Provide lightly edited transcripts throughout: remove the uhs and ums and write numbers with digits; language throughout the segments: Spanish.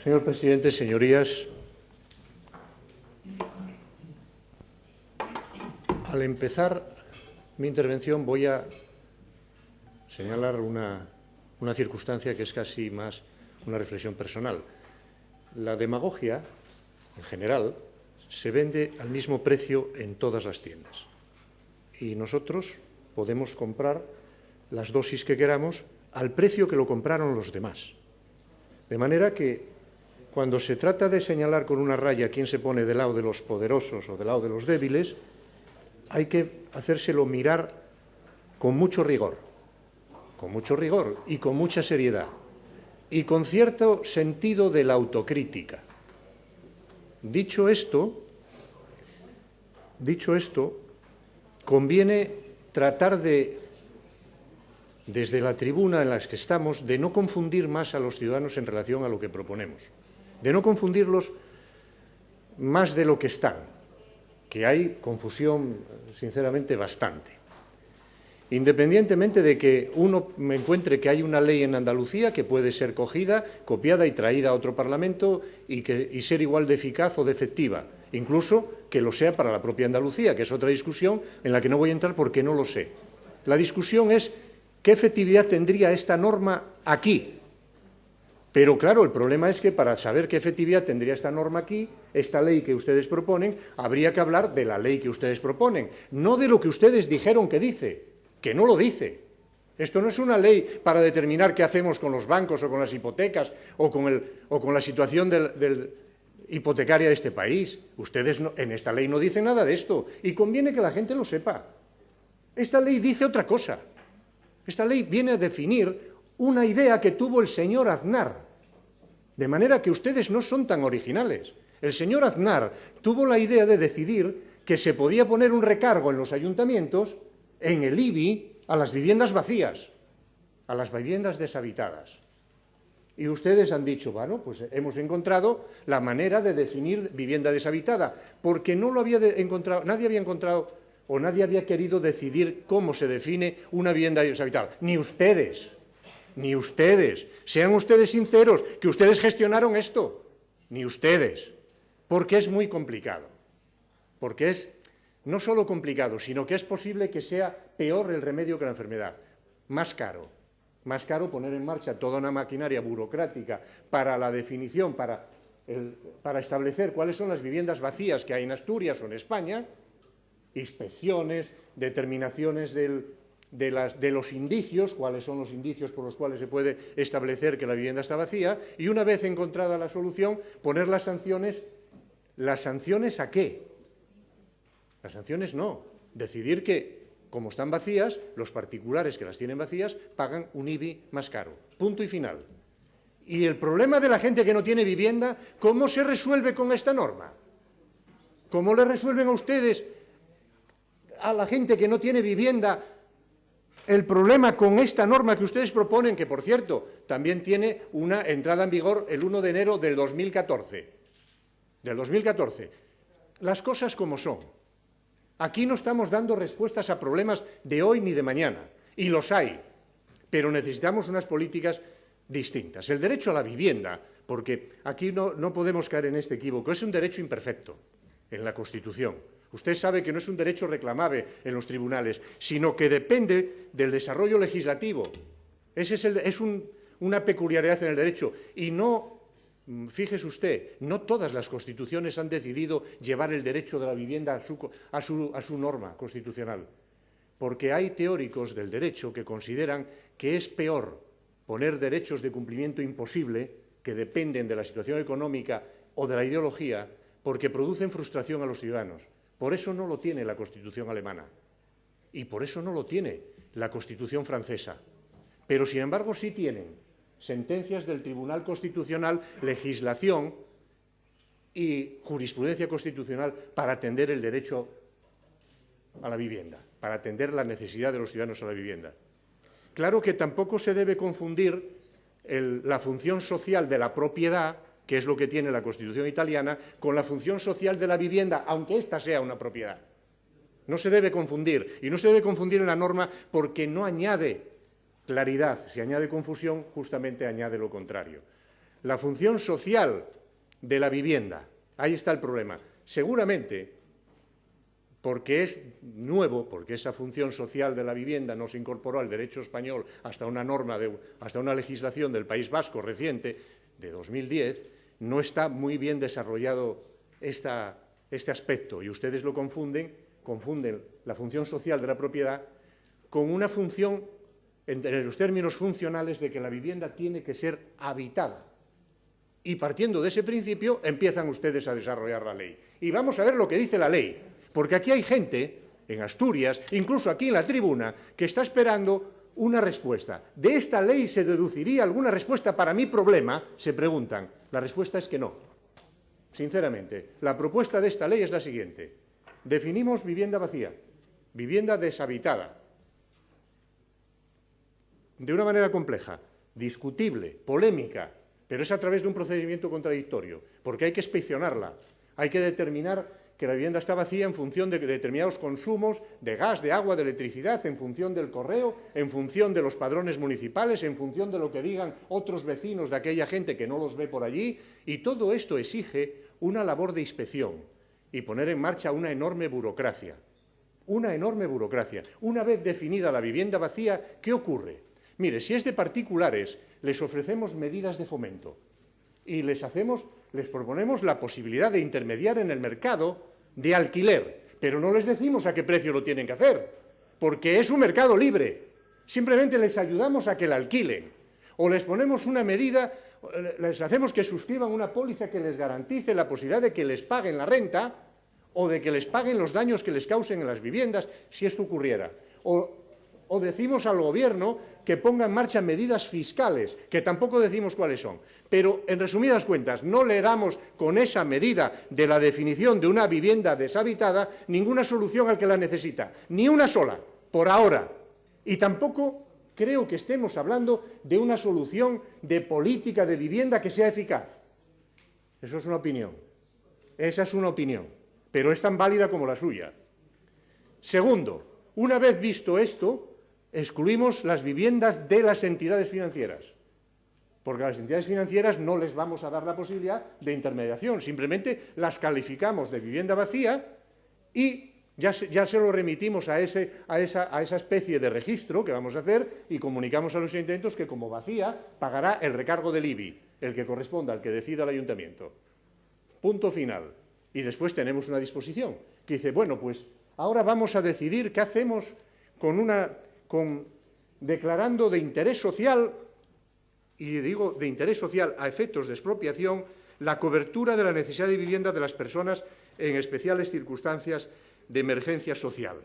Señor presidente, señorías, al empezar mi intervención voy a señalar una circunstancia que es casi más una reflexión personal. La demagogia, en general, se vende al mismo precio en todas las tiendas. Y nosotros podemos comprar las dosis que queramos al precio que lo compraron los demás. De manera que, cuando se trata de señalar con una raya quién se pone del lado de los poderosos o del lado de los débiles, hay que hacérselo mirar con mucho rigor y con mucha seriedad y con cierto sentido de la autocrítica. Dicho esto, conviene tratar de, desde la tribuna en la que estamos, de no confundir más a los ciudadanos en relación a lo que proponemos, de no confundirlos más de lo que están, que hay confusión, sinceramente, bastante. Independientemente de que uno me encuentre que hay una ley en Andalucía que puede ser cogida, copiada y traída a otro Parlamento y ser igual de eficaz o de efectiva, incluso que lo sea para la propia Andalucía, que es otra discusión en la que no voy a entrar porque no lo sé. La discusión es qué efectividad tendría esta norma aquí. Pero, claro, el problema es que para saber qué efectividad tendría esta norma aquí, esta ley que ustedes proponen, habría que hablar de la ley que ustedes proponen, no de lo que ustedes dijeron que dice, que no lo dice. Esto no es una ley para determinar qué hacemos con los bancos o con las hipotecas o con la situación hipotecaria de este país. Ustedes en esta ley no dicen nada de esto y conviene que la gente lo sepa. Esta ley dice otra cosa. Esta ley viene a definir una idea que tuvo el señor Aznar, de manera que ustedes no son tan originales. El señor Aznar tuvo la idea de decidir que se podía poner un recargo en los ayuntamientos, en el IBI, a las viviendas vacías, a las viviendas deshabitadas. Y ustedes han dicho, bueno, pues hemos encontrado la manera de definir vivienda deshabitada, porque no lo había encontrado, nadie había encontrado o nadie había querido decidir cómo se define una vivienda deshabitada. Ni ustedes. Ni ustedes. Sean ustedes sinceros, que ustedes gestionaron esto. Ni ustedes. Porque es muy complicado. Porque es no solo complicado, sino que es posible que sea peor el remedio que la enfermedad. Más caro. Más caro poner en marcha toda una maquinaria burocrática para la definición, para establecer cuáles son las viviendas vacías que hay en Asturias o en España, inspecciones, determinaciones de los indicios, cuáles son los indicios por los cuales se puede establecer que la vivienda está vacía, y una vez encontrada la solución, poner las sanciones. ¿Las sanciones a qué? Las sanciones no. Decidir que, como están vacías, los particulares que las tienen vacías pagan un IBI más caro. Punto y final. Y el problema de la gente que no tiene vivienda, ¿cómo se resuelve con esta norma? ¿Cómo le resuelven a ustedes, a la gente que no tiene vivienda, el problema con esta norma que ustedes proponen, que, por cierto, también tiene una entrada en vigor el 1 de enero del 2014? Del 2014. Las cosas como son. Aquí no estamos dando respuestas a problemas de hoy ni de mañana, y los hay, pero necesitamos unas políticas distintas. El derecho a la vivienda, porque aquí no podemos caer en este equívoco, es un derecho imperfecto en la Constitución. Usted sabe que no es un derecho reclamable en los tribunales, sino que depende del desarrollo legislativo. Esa es una peculiaridad en el derecho. Y no, fíjese usted, no todas las constituciones han decidido llevar el derecho de la vivienda a su norma constitucional. Porque hay teóricos del derecho que consideran que es peor poner derechos de cumplimiento imposible, que dependen de la situación económica o de la ideología, porque producen frustración a los ciudadanos. Por eso no lo tiene la Constitución alemana y por eso no lo tiene la Constitución francesa. Pero, sin embargo, sí tienen sentencias del Tribunal Constitucional, legislación y jurisprudencia constitucional para atender el derecho a la vivienda, para atender la necesidad de los ciudadanos a la vivienda. Claro que tampoco se debe confundir la función social de la propiedad, que es lo que tiene la Constitución italiana, con la función social de la vivienda, aunque ésta sea una propiedad. No se debe confundir, y no se debe confundir en la norma porque no añade claridad. Si añade confusión, justamente añade lo contrario. la función social de la vivienda. Ahí está el problema. Seguramente, porque es nuevo, porque esa función social de la vivienda no se incorporó al derecho español hasta una norma, hasta una legislación del País Vasco reciente, de 2010, no está muy bien desarrollado este aspecto, y ustedes lo confunden la función social de la propiedad con una función, en los términos funcionales, de que la vivienda tiene que ser habitada. Y partiendo de ese principio, empiezan ustedes a desarrollar la ley. Y vamos a ver lo que dice la ley, porque aquí hay gente, en Asturias, incluso aquí en la tribuna, que está esperando una respuesta. ¿De esta ley se deduciría alguna respuesta para mi problema?, se preguntan. La respuesta es que no. Sinceramente, la propuesta de esta ley es la siguiente. Definimos vivienda vacía, vivienda deshabitada, de una manera compleja, discutible, polémica, pero es a través de un procedimiento contradictorio, porque hay que inspeccionarla, hay que determinar que la vivienda está vacía en función de determinados consumos de gas, de agua, de electricidad, en función del correo, en función de los padrones municipales, en función de lo que digan otros vecinos de aquella gente que no los ve por allí, y todo esto exige una labor de inspección y poner en marcha una enorme burocracia. Una enorme burocracia. Una vez definida la vivienda vacía, ¿qué ocurre? Mire, si es de particulares, les ofrecemos medidas de fomento y les proponemos la posibilidad de intermediar en el mercado de alquiler, pero no les decimos a qué precio lo tienen que hacer, porque es un mercado libre. Simplemente les ayudamos a que la alquilen, o les ponemos una medida, les hacemos que suscriban una póliza que les garantice la posibilidad de que les paguen la renta o de que les paguen los daños que les causen en las viviendas, si esto ocurriera. O decimos al Gobierno que ponga en marcha medidas fiscales, que tampoco decimos cuáles son. Pero, en resumidas cuentas, no le damos con esa medida de la definición de una vivienda deshabitada ninguna solución al que la necesita, ni una sola, por ahora. Y tampoco creo que estemos hablando de una solución de política de vivienda que sea eficaz. Eso es una opinión. Esa es una opinión, pero es tan válida como la suya. Segundo, una vez visto esto, excluimos las viviendas de las entidades financieras, porque a las entidades financieras no les vamos a dar la posibilidad de intermediación, simplemente las calificamos de vivienda vacía y ya se lo remitimos a esa especie de registro que vamos a hacer y comunicamos a los ayuntamientos que, como vacía, pagará el recargo del IBI, el que corresponda al que decida el ayuntamiento. Punto final. Y después tenemos una disposición que dice, bueno, pues ahora vamos a decidir qué hacemos declarando de interés social, y digo de interés social a efectos de expropiación, la cobertura de la necesidad de vivienda de las personas en especiales circunstancias de emergencia social.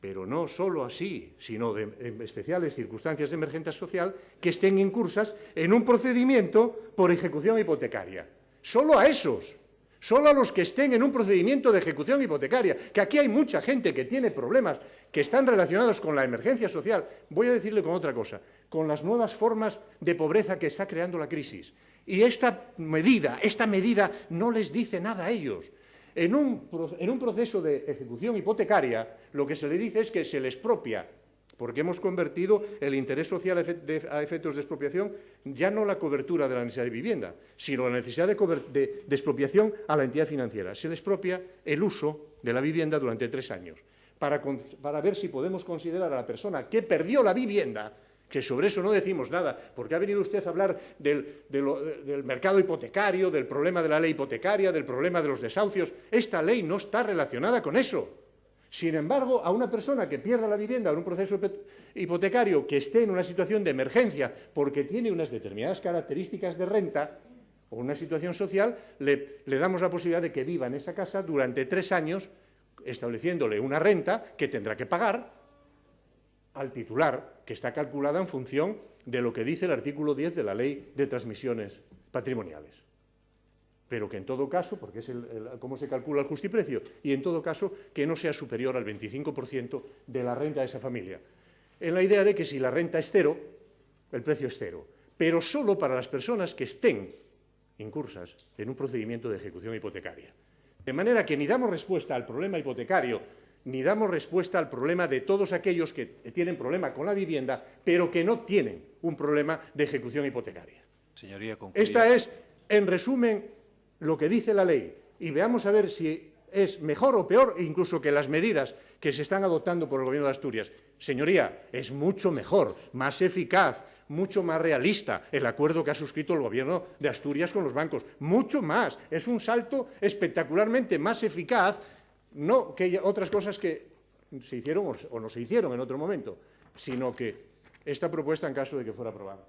Pero no solo así, sino en especiales circunstancias de emergencia social que estén incursas en un procedimiento por ejecución hipotecaria. Solo a esos. Solo a los que estén en un procedimiento de ejecución hipotecaria, que aquí hay mucha gente que tiene problemas que están relacionados con la emergencia social. Voy a decirle con otra cosa, con las nuevas formas de pobreza que está creando la crisis. Y esta medida no les dice nada a ellos. En un proceso de ejecución hipotecaria, lo que se le dice es que se les expropia, porque hemos convertido el interés social a efectos de expropiación ya no la cobertura de la necesidad de vivienda, sino la necesidad de expropiación a la entidad financiera. Se le expropia el uso de la vivienda durante 3 años, para ver si podemos considerar a la persona que perdió la vivienda, que sobre eso no decimos nada, porque ha venido usted a hablar del mercado hipotecario, del problema de la ley hipotecaria, del problema de los desahucios. Esta ley no está relacionada con eso. Sin embargo, a una persona que pierda la vivienda en un proceso hipotecario, que esté en una situación de emergencia porque tiene unas determinadas características de renta o una situación social, le damos la posibilidad de que viva en esa casa durante 3 años, estableciéndole una renta que tendrá que pagar al titular, que está calculada en función de lo que dice el artículo 10 de la Ley de Transmisiones Patrimoniales. Pero que en todo caso, porque es cómo se calcula el justiprecio, y en todo caso que no sea superior al 25% de la renta de esa familia. En la idea de que si la renta es 0, el precio es 0, pero solo para las personas que estén incursas en un procedimiento de ejecución hipotecaria. De manera que ni damos respuesta al problema hipotecario, ni damos respuesta al problema de todos aquellos que tienen problema con la vivienda, pero que no tienen un problema de ejecución hipotecaria. Señoría, concluya. Esta es, en resumen, lo que dice la ley. Y veamos a ver si es mejor o peor, incluso que las medidas que se están adoptando por el Gobierno de Asturias. Señoría, es mucho mejor, más eficaz, mucho más realista el acuerdo que ha suscrito el Gobierno de Asturias con los bancos. Mucho más. Es un salto espectacularmente más eficaz, no que otras cosas que se hicieron o no se hicieron en otro momento, sino que esta propuesta en caso de que fuera aprobada.